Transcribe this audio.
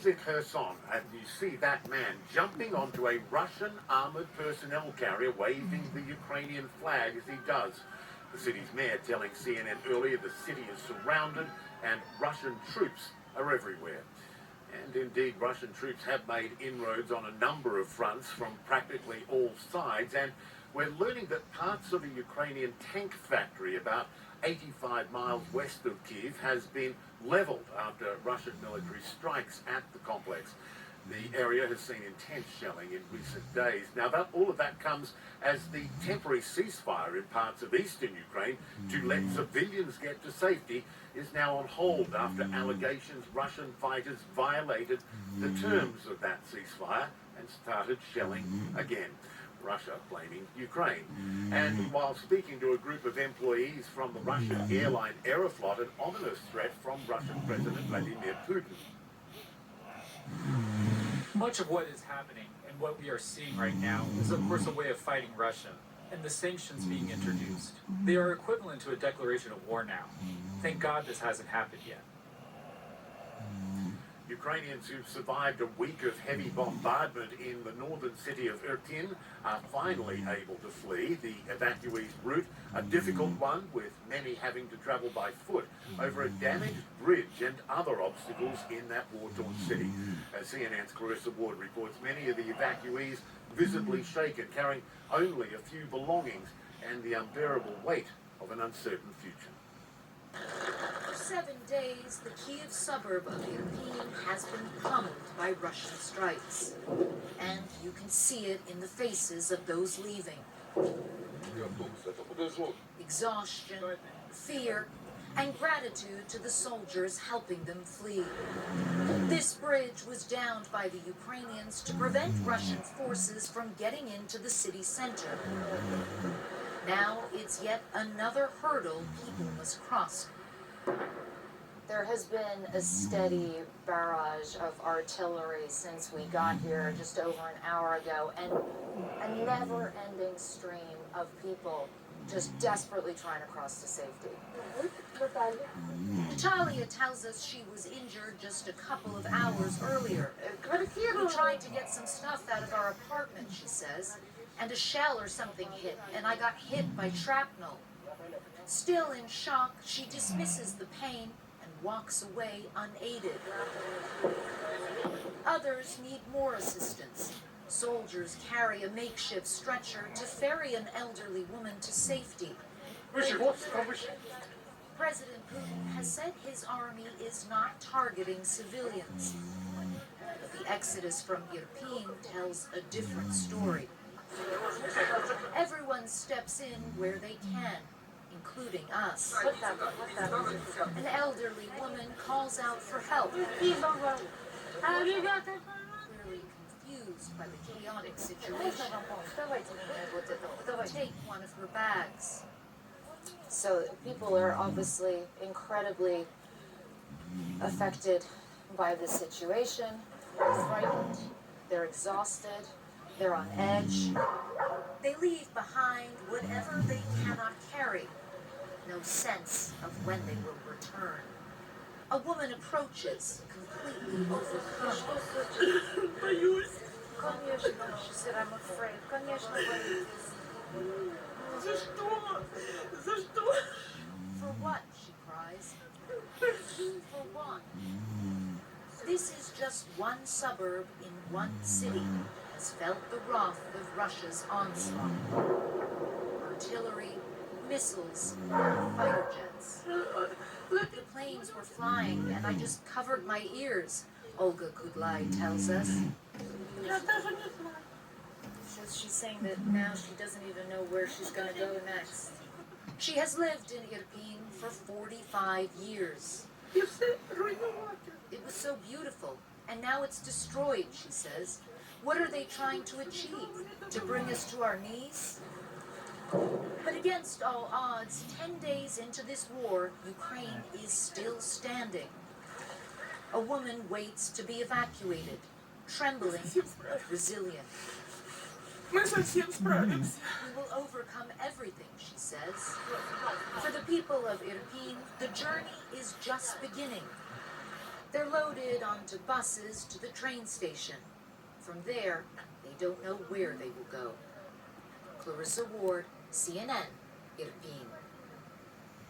is in Kherson, and you see that man jumping onto a Russian armoured personnel carrier waving the Ukrainian flag as he does. The city's mayor telling CNN earlier the city is surrounded and Russian troops are everywhere. And indeed, Russian troops have made inroads on a number of fronts from practically all sides, and we're learning that parts of a Ukrainian tank factory about 85 miles west of Kiev has been levelled after Russian military strikes at the complex. The area has seen intense shelling in recent days. Now, all of that comes as the temporary ceasefire in parts of eastern Ukraine to let civilians get to safety is now on hold after allegations Russian fighters violated the terms of that ceasefire and started shelling again. Russia blaming Ukraine. And while speaking to a group of employees from the Russian airline Aeroflot, an ominous threat from Russian President Vladimir Putin. Much of what is happening and what we are seeing right now is, of course, a way of fighting Russia and the sanctions being introduced. They are equivalent to a declaration of war now. Thank God this hasn't happened yet. Ukrainians who've survived a week of heavy bombardment in the northern city of Irpin are finally able to flee. The evacuees' route, a difficult one, with many having to travel by foot over a damaged bridge and other obstacles in that war-torn city. As CNN's Clarissa Ward reports, many of the evacuees visibly shaken, carrying only a few belongings and the unbearable weight of an uncertain future. For 7 days, the Kiev suburb of Irpin has been pummeled by Russian strikes. And you can see it in the faces of those leaving. Exhaustion, fear, and gratitude to the soldiers helping them flee. This bridge was downed by the Ukrainians to prevent Russian forces from getting into the city center. Now it's yet another hurdle people must cross. There has been a steady barrage of artillery since we got here just over an hour ago, and a never-ending stream of people just desperately trying to cross to safety. Natalia tells us she was injured just a couple of hours earlier. We tried to get some stuff out of our apartment, she says, and a shell or something hit, and I got hit by shrapnel. Still in shock, she dismisses the pain and walks away unaided. Others need more assistance. Soldiers carry a makeshift stretcher to ferry an elderly woman to safety. President Putin has said his army is not targeting civilians. But the exodus from Irpin tells a different story. Everyone steps in where they can, including us. An elderly woman calls out for help, clearly confused by the chaotic situation. Take one of her bags. So people are obviously incredibly affected by this situation. They're frightened, they're exhausted, they're on edge. They leave behind whatever they cannot carry. No sense of when they will return. A woman approaches, completely overcome. She said, I'm afraid. For what, she cries. For what? This is just one suburb in one city has felt the wrath of Russia's onslaught. Artillery, missiles, fighter jets. The planes were flying and I just covered my ears, Olga Kudlai tells us. She's saying that now she doesn't even know where she's going to go next. She has lived in Irpin for 45 years. It was so beautiful, and now it's destroyed, she says. What are they trying to achieve? To bring us to our knees? But against all odds, 10 days into this war, Ukraine is still standing. A woman waits to be evacuated, trembling, resilient. We will overcome everything, she says. For the people of Irpin, the journey is just beginning. They're loaded onto buses to the train station. From there, they don't know where they will go. Clarissa Ward, CNN, Irpin.